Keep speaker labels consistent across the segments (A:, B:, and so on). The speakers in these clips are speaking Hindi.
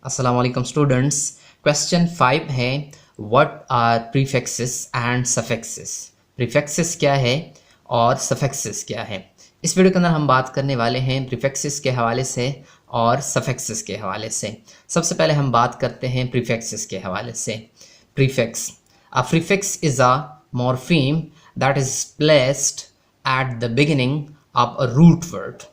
A: अस्सलाम वालेकुम स्टूडेंट्स। क्वेश्चन 5 है, what are prefixes and suffixes. Prefixes क्या है और सफिक्सेस क्या है। इस वीडियो के अंदर हम बात करने वाले हैं प्रीफिक्सेस के हवाले से और सफिक्सेस के हवाले से। सबसे पहले हम बात करते हैं प्रीफिक्सेस के हवाले से। Prefix, a prefix is a morpheme that is placed at the beginning of a root word.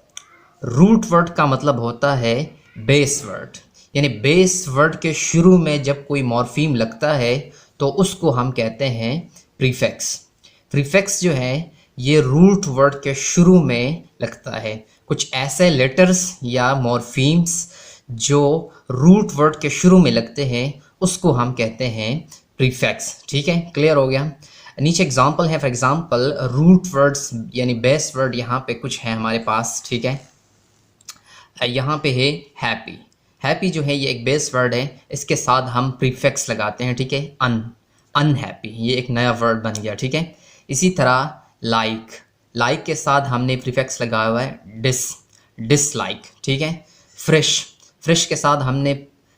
A: Root word का मतलब होता है बेस वर्ड, यानी बेस वर्ड के शुरू में जब कोई मॉर्फीम लगता है तो उसको हम कहते हैं प्रीफिक्स। प्रीफिक्स जो है ये रूट वर्ड के शुरू में लगता है। कुछ ऐसे लेटर्स या मॉर्फीम्स जो रूट वर्ड के शुरू में लगते हैं उसको हम कहते हैं प्रीफिक्स। ठीक है, क्लियर हो गया। नीचे एग्जांपल है, फॉर एग्जांपल रूट वर्ड्स यानी बेस वर्ड यहाँ पे कुछ है हमारे पास। ठीक है, यहाँ पे है हैप्पी। हैप्पी जो है ये एक बेस वर्ड है, इसके साथ हम प्रीफिक्स लगाते हैं। ठीक है, अनहैप्पी, ये एक नया वर्ड बन गया। ठीक है, इसी तरह लाइक, लाइक के साथ हमने प्रीफिक्स लगाया हुआ है डिसलाइक। ठीक है, फ्रेश, फ्रेश के साथ हमने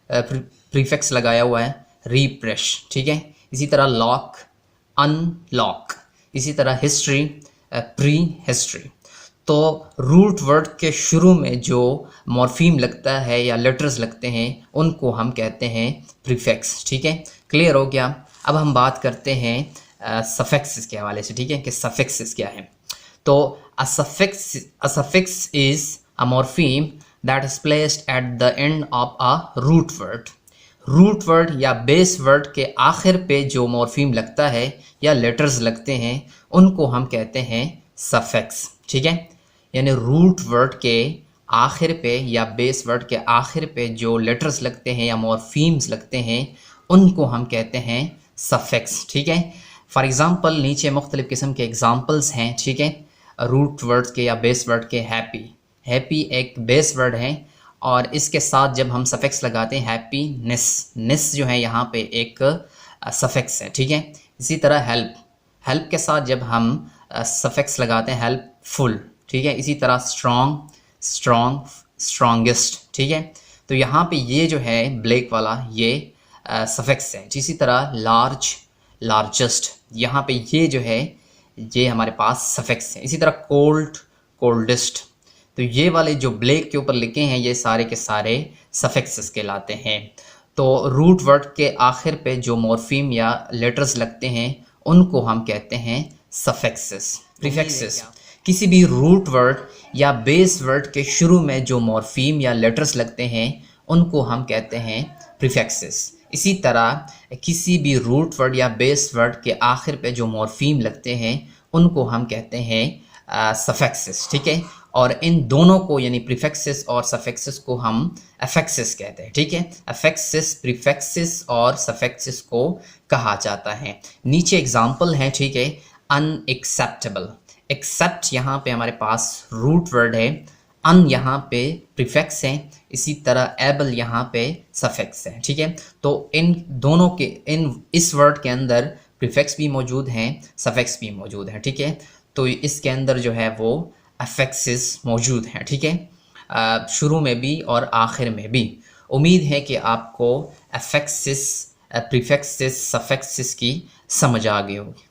A: प्रीफिक्स लगाया हुआ है रिफ्रेश। ठीक है, इसी तरह लॉक, अनलॉक, इसी तरह हिस्ट्री, प्री हिस्ट्री। तो रूट वर्ड के शुरू में जो मॉर्फीम लगता है या लेटर्स लगते हैं उनको हम कहते हैं प्रीफिक्स। ठीक है, क्लियर हो गया। अब हम बात करते हैं सफिक्सेस के हवाले से। ठीक है, कि सफिक्सेस क्या है। तो a suffix is a morpheme that is placed at the end of a root word. Root word या बेस वर्ड के आखिर पे जो मॉर्फीम लगता है या लेटर्स लगते हैं उनको हम कहते हैं सफिक्स। ठीक है, यानी रूट वर्ड के आखिर पे या बेस वर्ड के आखिर पे जो लेटर्स लगते हैं या मॉर्फीम्स लगते हैं उनको हम कहते हैं सफिक्स। ठीक है, फॉर एग्ज़ाम्पल नीचे मुख्तलिफ़ किस्म के एग्ज़ाम्पल्स हैं। ठीक है, रूट वर्ड्स के या बेस वर्ड के हैप्पी, हैप्पी एक बेस वर्ड है और इसके साथ जब हम सफिक्स लगाते हैं हैप्पीनेस, नेस जो है यहाँ पे एक सफिक्स है। ठीक है, इसी तरह हेल्प, हेल्प के साथ जब हम सफिक्स लगाते हैं हेल्पफुल। ठीक है, इसी तरह स्ट्रॉन्ग, स्ट्रॉन्गेस्ट। ठीक है, तो यहाँ पे ये जो है ब्लैक वाला ये सफिक्स है। इसी तरह लार्ज, लार्जेस्ट, यहाँ पे ये जो है ये हमारे पास सफिक्स है। इसी तरह कोल्ड, कोल्डेस्ट, तो ये वाले जो ब्लैक के ऊपर लिखे हैं ये सारे के सारे सफिक्सेस कहलाते हैं। तो रूट वर्ड के आखिर पे जो मॉर्फीम या लेटर्स लगते हैं उनको हम कहते हैं सफिक्सेस। प्रीफिक्सेस, किसी भी रूट वर्ड या बेस वर्ड के शुरू में जो मॉर्फीम या लेटर्स लगते हैं उनको हम कहते हैं प्रीफिक्सेस। इसी तरह किसी भी रूट वर्ड या बेस वर्ड के आखिर पे जो मॉर्फीम लगते हैं उनको हम कहते हैं सफिक्सेस। ठीक है, और इन दोनों को यानी प्रीफिक्सेस और सफिक्सेस को हम अफिक्सेस कहते हैं। ठीक है, अफिक्सेस, प्रीफिक्सेस और सफिक्सेस को कहा जाता है। नीचे एग्जांपल हैं। ठीक है, अनएक्सेप्टेबल, एक्सेप्ट यहाँ पे हमारे पास रूट वर्ड है, अन यहाँ पे प्रीफिक्स है, इसी तरह एबल यहाँ पे सफिक्स है। ठीक है, तो इन दोनों के इस वर्ड के अंदर प्रीफिक्स भी मौजूद हैं, सफिक्स भी मौजूद है। ठीक है, तो इसके अंदर जो है वो अफिक्सेस मौजूद हैं। ठीक है, शुरू में भी और आखिर में भी। उम्मीद है कि आपको अफिक्सेस, प्रीफिक्सेस, सफिक्सेस की समझ आ गई होगी।